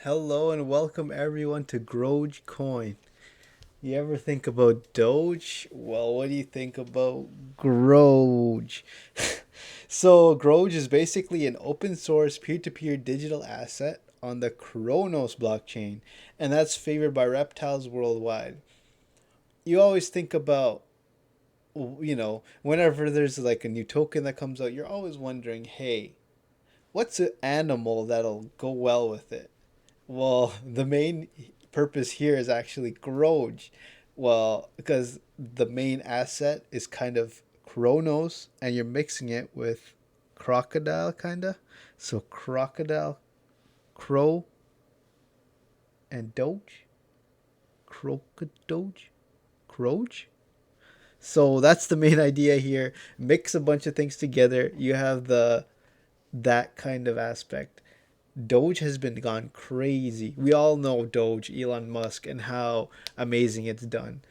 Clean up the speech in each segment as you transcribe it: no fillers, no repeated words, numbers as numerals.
Hello and welcome everyone to CROGE Coin. You ever think about Doge? Well, what do you think about CROGE? So, CROGE is basically an open source peer to peer digital asset on the Chronos blockchain, and that's favored by reptiles worldwide. You always think about, whenever there's like a new token that comes out, you're always wondering, hey, what's an animal that'll go well with it? Well, the main purpose here is actually CROGE. Well, because the main asset is kind of Chronos, and you're mixing it with crocodile, kinda. So crocodile, crow, and doge, crocodoge, croge. So that's the main idea here. Mix a bunch of things together. You have the that kind of aspect. Doge has been gone crazy. We all know Doge, Elon Musk, and how amazing it's done.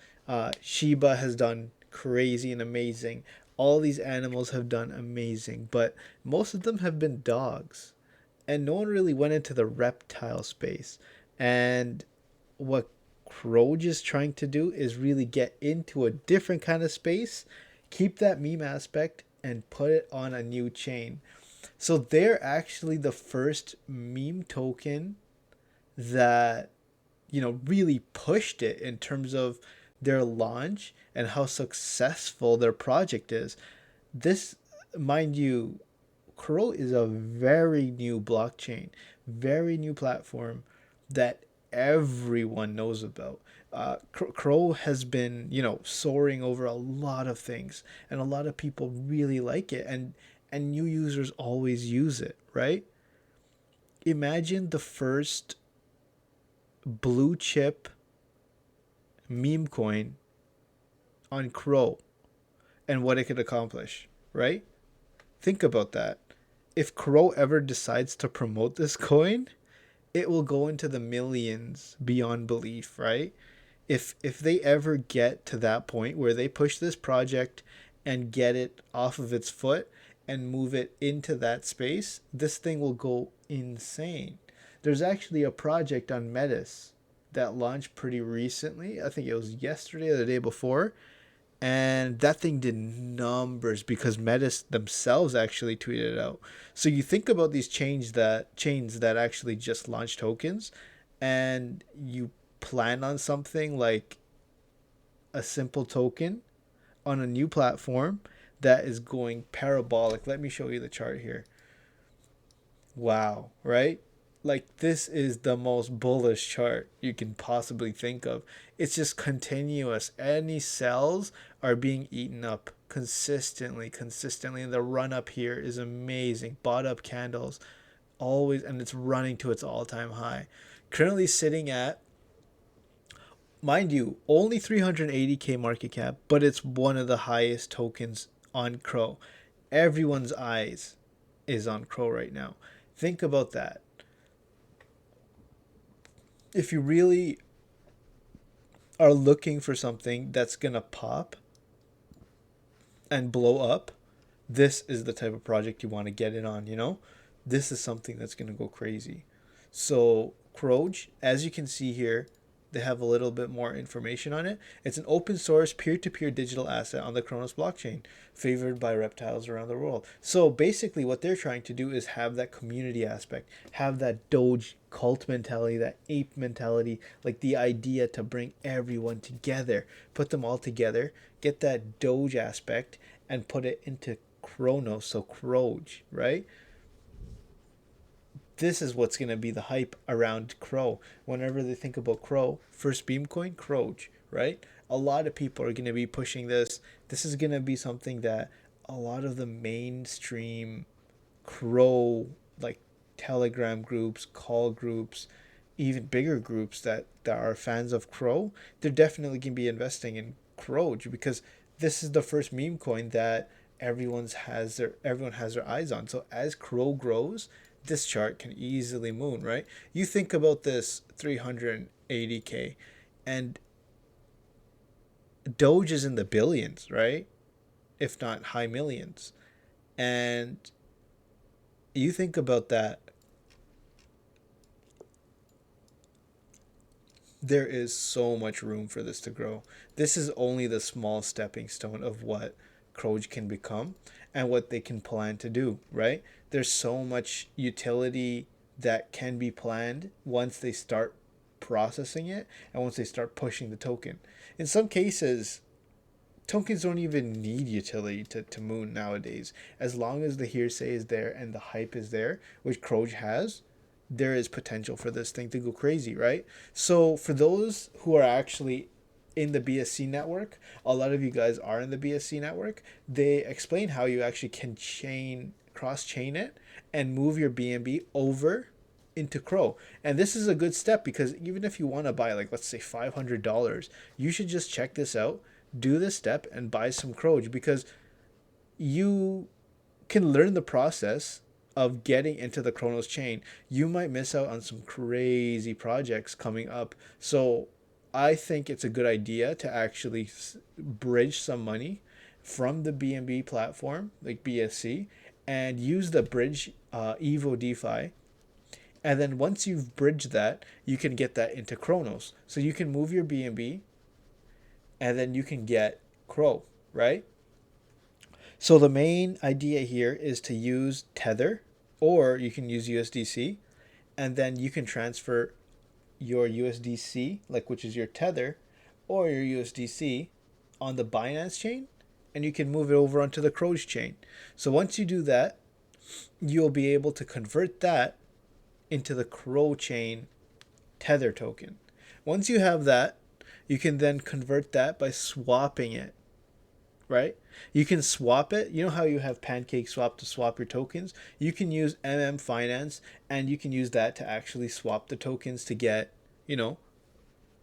Shiba has done crazy and amazing. All these animals have done amazing, but most of them have been dogs. And no one really went into the reptile space. And what CROGE is trying to do is really get into a different kind of space, keep that meme aspect, and put it on a new chain. So they're actually the first meme token that really pushed it in terms of their launch and how successful their project is. This, mind you, CRO is a very new blockchain, very new platform that everyone knows about. CRO has been, soaring over a lot of things, and a lot of people really like it, and new users always use it, right? Imagine the first blue chip meme coin on CRO and what it could accomplish, right? Think about that. If CRO ever decides to promote this coin, it will go into the millions beyond belief, right? If they ever get to that point where they push this project and get it off of its foot and move it into that space, this thing will go insane. There's actually a project on Metis that launched pretty recently. I think it was yesterday or the day before, and that thing did numbers because Metis themselves actually tweeted it out. So you think about these chains that actually just launched tokens, and you plan on something like a simple token on a new platform that is going parabolic. Let me show you the chart here. Wow, right? Like, this is the most bullish chart you can possibly think of. It's just continuous. Any cells are being eaten up consistently. And the run up here is amazing. Bought up candles always, and it's running to its all-time high. Currently sitting at, mind you, only 380K market cap, but it's one of the highest tokens on CRO. Everyone's eyes is on CRO right now. Think about that. If you really are looking for something that's gonna pop and blow up, this is the type of project you want to get in on. This is something that's gonna go crazy. So CROGE, as you can see here, they have a little bit more information on it. It's an open source peer-to-peer digital asset on the Kronos blockchain, favored by reptiles around the world. So basically what they're trying to do is have that community aspect, have that Doge cult mentality, that ape mentality, like the idea to bring everyone together, put them all together, get that Doge aspect and put it into Kronos, so CROGE, right? This is what's going to be the hype around CRO. Whenever they think about CRO, first beam coin, CROGE, right? A lot of people are going to be pushing this. This is going to be something that a lot of the mainstream CRO, like Telegram groups, call groups, even bigger groups that are fans of CRO, they're definitely going to be investing in CROGE because this is the first meme coin that everyone has their eyes on. So as CRO grows, this chart can easily moon, right? You think about this 380K and Doge is in the billions, right? If not high millions. And You think about that. There is so much room for this to grow. This is only the small stepping stone of what CROGE can become and what they can plan to do, right? There's so much utility that can be planned once they start processing it and once they start pushing the token. In some cases, tokens don't even need utility to moon nowadays. As long as the hearsay is there and the hype is there, which CROGE has, there is potential for this thing to go crazy, right? So for those who are actually in the BSC network, a lot of you guys are in the BSC network. They explain how you actually can cross chain it and move your BNB over into CRO. And this is a good step because even if you want to buy, like, let's say $500, you should just check this out, do this step, and buy some CROGE because you can learn the process of getting into the Chronos chain. You might miss out on some crazy projects coming up. So I think it's a good idea to actually bridge some money from the BNB platform, like BSC, and use the bridge Evo DeFi. And then once you've bridged that, you can get that into Chronos. So you can move your BNB and then you can get CRO, right? So the main idea here is to use Tether, or you can use USDC, and then you can transfer your USDC, like, which is your Tether, or your USDC on the Binance chain, and you can move it over onto the CROGE chain. So once you do that, you'll be able to convert that into the CRO chain Tether token. Once you have that, you can then convert that by swapping it, right? You can swap it. You know how you have Pancake Swap to swap your tokens? You can use Finance, and you can use that to actually swap the tokens to get, you know,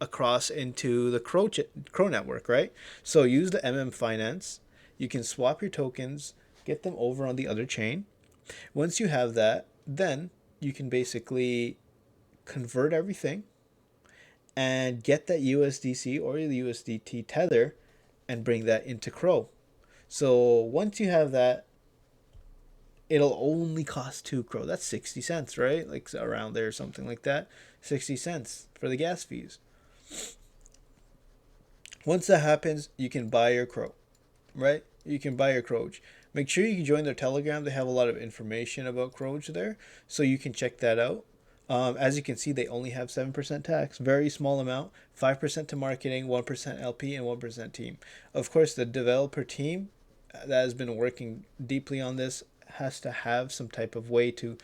across into the CRO network, right? So use the Finance. You can swap your tokens, get them over on the other chain. Once you have that, then you can basically convert everything and get that USDC or the USDT tether and bring that into CRO. So once you have that, it'll only cost 2 CRO. That's 60 cents, right? Like around there, something like that. 60 cents for the gas fees. Once that happens, you can buy your CRO, right? You can buy your CROGE. Make sure you join their Telegram. They have a lot of information about CROGE there, so you can check that out. As you can see, they only have 7% tax, very small amount, 5% to marketing, 1% LP, and 1% team. Of course, the developer team that has been working deeply on this has to have some type of way to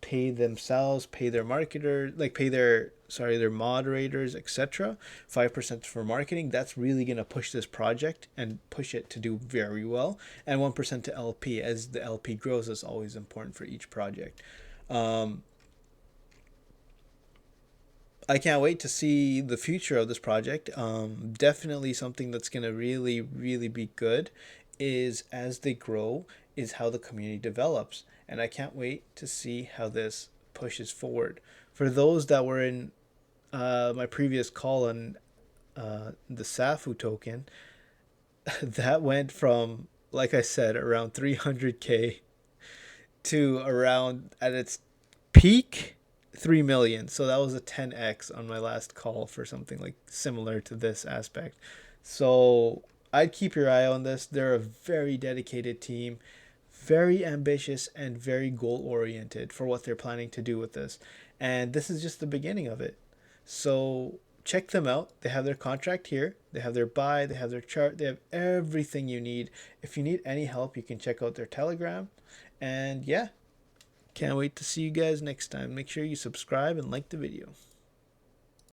pay themselves, pay their marketers, like pay their moderators, etc. 5% for marketing. That's really gonna push this project and push it to do very well. And 1% to LP. As the LP grows, is always important for each project. I can't wait to see the future of this project. Definitely something that's going to really, really be good is as they grow, is how the community develops. And I can't wait to see how this pushes forward. For those that were in my previous call on the SAFU token, that went from, like I said, around 300K to around at its peak 3 million. So that was a 10x on my last call for something like similar to this aspect. So I'd keep your eye on this. They're a very dedicated team, very ambitious and very goal oriented for what they're planning to do with this. And this is just the beginning of it. So check them out. They have their contract here. They have their buy. They have their chart. They have everything you need. If you need any help, you can check out their Telegram. And yeah, can't wait to see you guys next time. Make sure you subscribe and like the video.